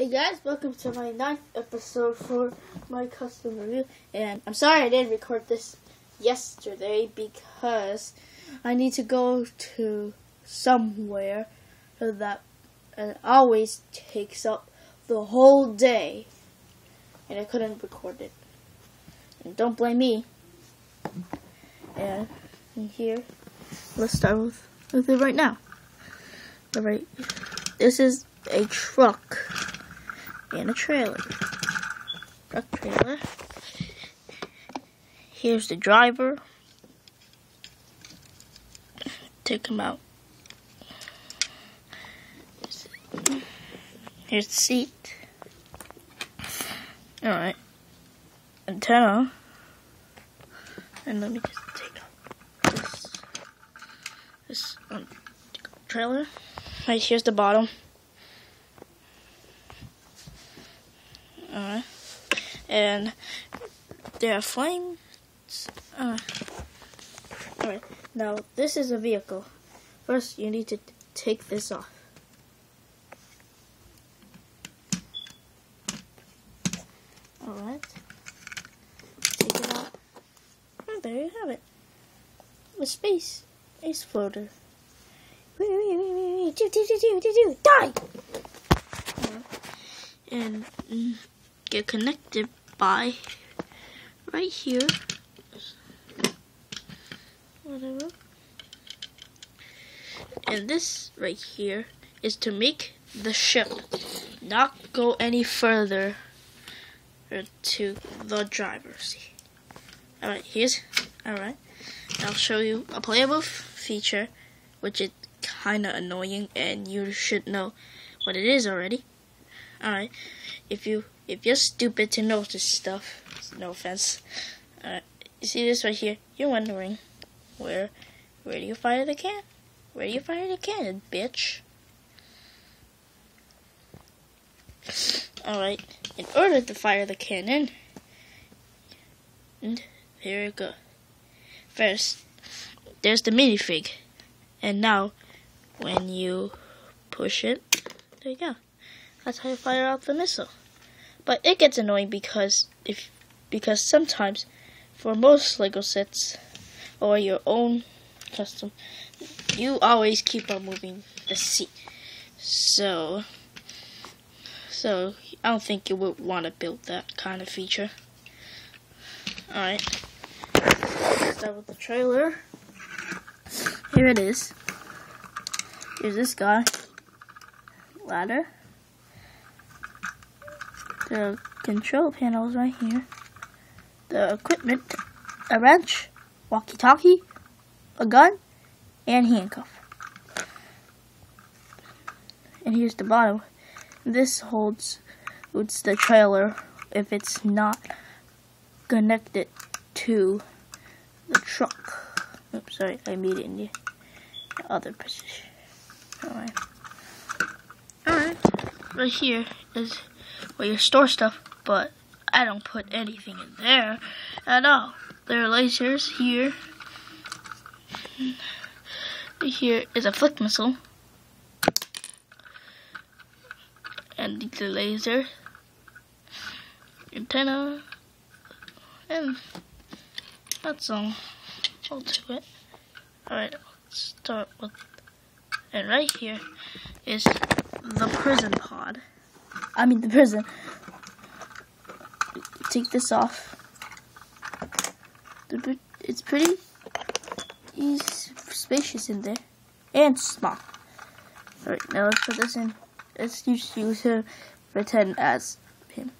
Hey guys, welcome to my 9th episode for my custom review. And I'm sorry I didn't record this yesterday because I need to go to somewhere that always takes up the whole day. And I couldn't record it. And don't blame me. And in here, let's start with it right now. Alright, this is a truck and a trailer. Truck trailer. Here's the driver. Take him out. Here's the seat. Alright. Antenna. And let me just take out this trailer. Right, here's the bottom. Alright. And there are flames. Alright. Now, this is a vehicle. First, you need to take this off. Alright. Take it out. And there you have it. A space floater. Die! And get connected by right here. Whatever. And this right here is to make the ship not go any further to the driver. See? Alright, alright. I'll show you a playable feature, which is kinda annoying, and you should know what it is already. Alright, if you're stupid to know this stuff, no offense. You see this right here? You're wondering where do you fire the can? Where do you fire the cannon, bitch? Alright, in order to fire the cannon, and here you go. First, there's the minifig, and now when you push it, there you go. That's how you fire out the missile. But it gets annoying because sometimes for most Lego sets or your own custom, you always keep on moving the seat. So I don't think you would want to build that kind of feature. Alright. Start with the trailer. Here it is. Here's this guy. Ladder. The control panels right here. The equipment. A wrench. Walkie-talkie. A gun. And handcuff. And here's the bottom. This holds the trailer if it's not connected to the truck. Oops, sorry, I made it in the other position. Alright. Right here is where you store stuff, but I don't put anything in there at all. There are lasers here. Here is a flick missile. And the laser. Antenna. And that's all to it. Alright, let's start with, and right here is the prison pod. I mean the prison. Take this off. It's pretty spacious in there. And small. Alright, now let's put this in. Let's use him, pretend as him.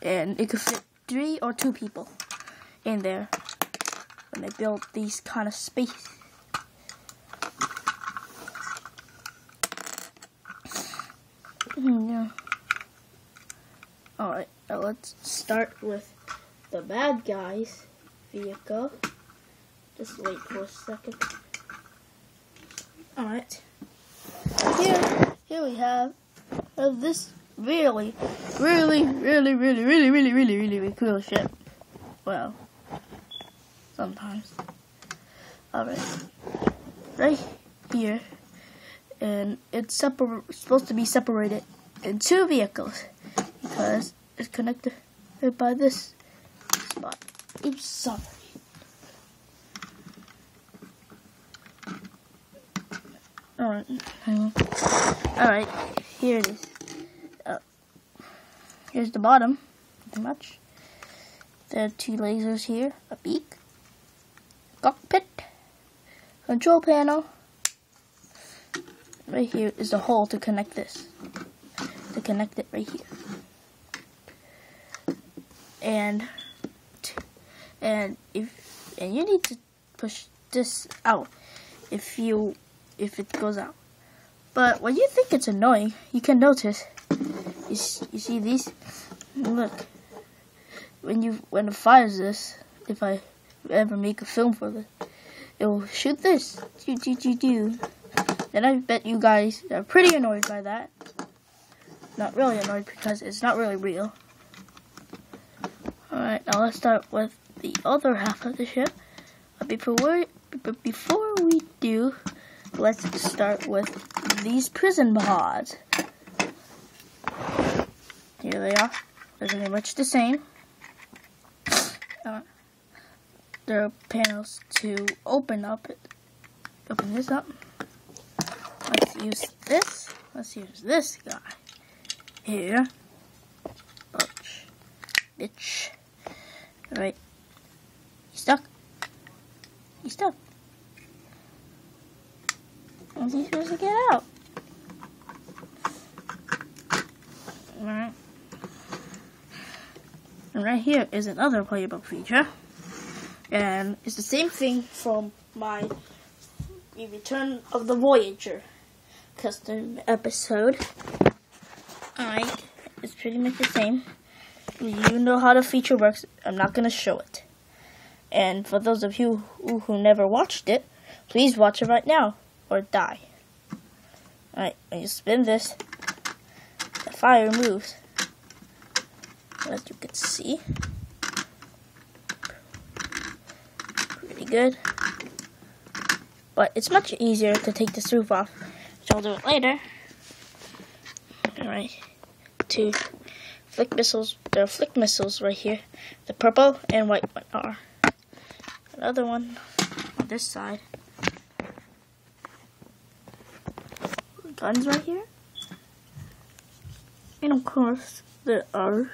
And it could fit 3 or 2 people in there when they build these kind of space. Yeah. Alright, now let's start with the bad guy's vehicle. Just wait for a second. Alright. Here we have this really cool ship. Well, sometimes. Alright. Right here and it's supposed to be separated and 2 vehicles because it's connected by this spot. Oops, sorry. Alright, alright, here it is. Here's the bottom, pretty much. There are 2 lasers here, a beak, cockpit, control panel. Right here is the hole to connect this. To connect it right here. And you need to push this out if it goes out. But when you think it's annoying, you can notice. You see these? Look. When it fires this, if I ever make a film for this, it will shoot this. Do. And I bet you guys are pretty annoyed by that. Not really annoyed because it's not really real. Alright, now let's start with the other half of the ship. But before we do, let's start with these prison pods. Here they are. They're pretty much the same. There are panels to open this up. Let's use this. Let's use this guy here. Bitch. Alright. You stuck? You stuck. How's he supposed to get out? Alright. And right here is another playable feature. And it's the same thing from the Return of the Voyager custom episode. Alright, it's pretty much the same. You know how the feature works. I'm not going to show it. And for those of you who never watched it, please watch it right now or die. Alright, when you spin this, the fire moves. As you can see. Pretty good. But it's much easier to take this roof off, which I'll do it later. Alright, 2 flick missiles. There are flick missiles right here. The purple and white one are. Another one on this side. Guns right here. And of course, there are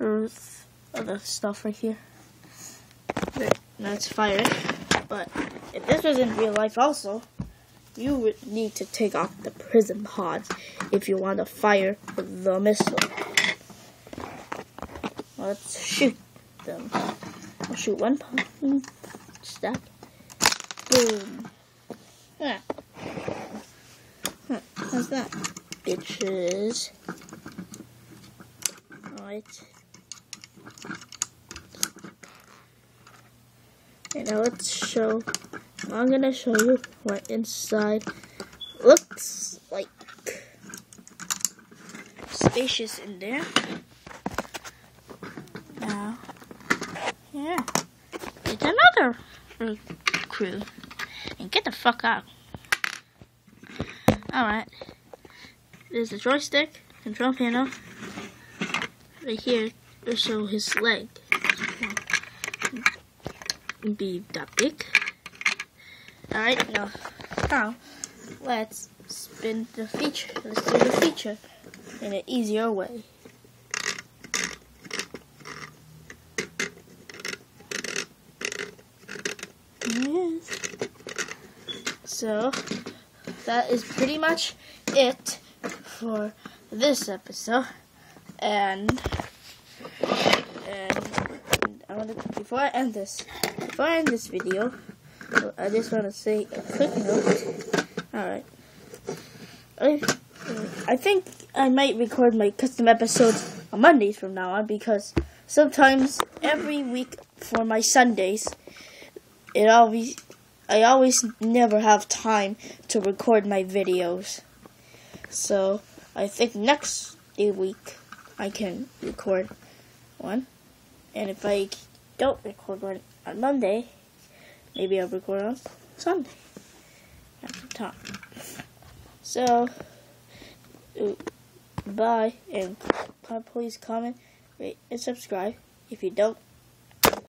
other stuff right here. Let's fire it. But if this was in real life also, you would need to take off the prison pods if you want to fire the missile. Let's shoot them. I'll shoot one pod. Stack. Boom. Yeah. How's that? Bitches. Alright. And now I'm gonna show you what inside looks like. Spacious in there. Now, yeah, it's another crew. And get the fuck out. Alright. There's a joystick, control panel. Right here, it'll show his leg. Be that big. Alright, now let's spin the feature. Let's do the feature in an easier way. Yes. So that is pretty much it for this episode. And before I end this video, I just want to say a quick note. Alright. I think I might record my custom episodes on Mondays from now on, because sometimes every week for my Sundays, I always never have time to record my videos. So I think next week I can record one. And if I don't record one on Monday, maybe I'll record on Sunday after time. So Bye, and please comment, rate, and subscribe. If you don't,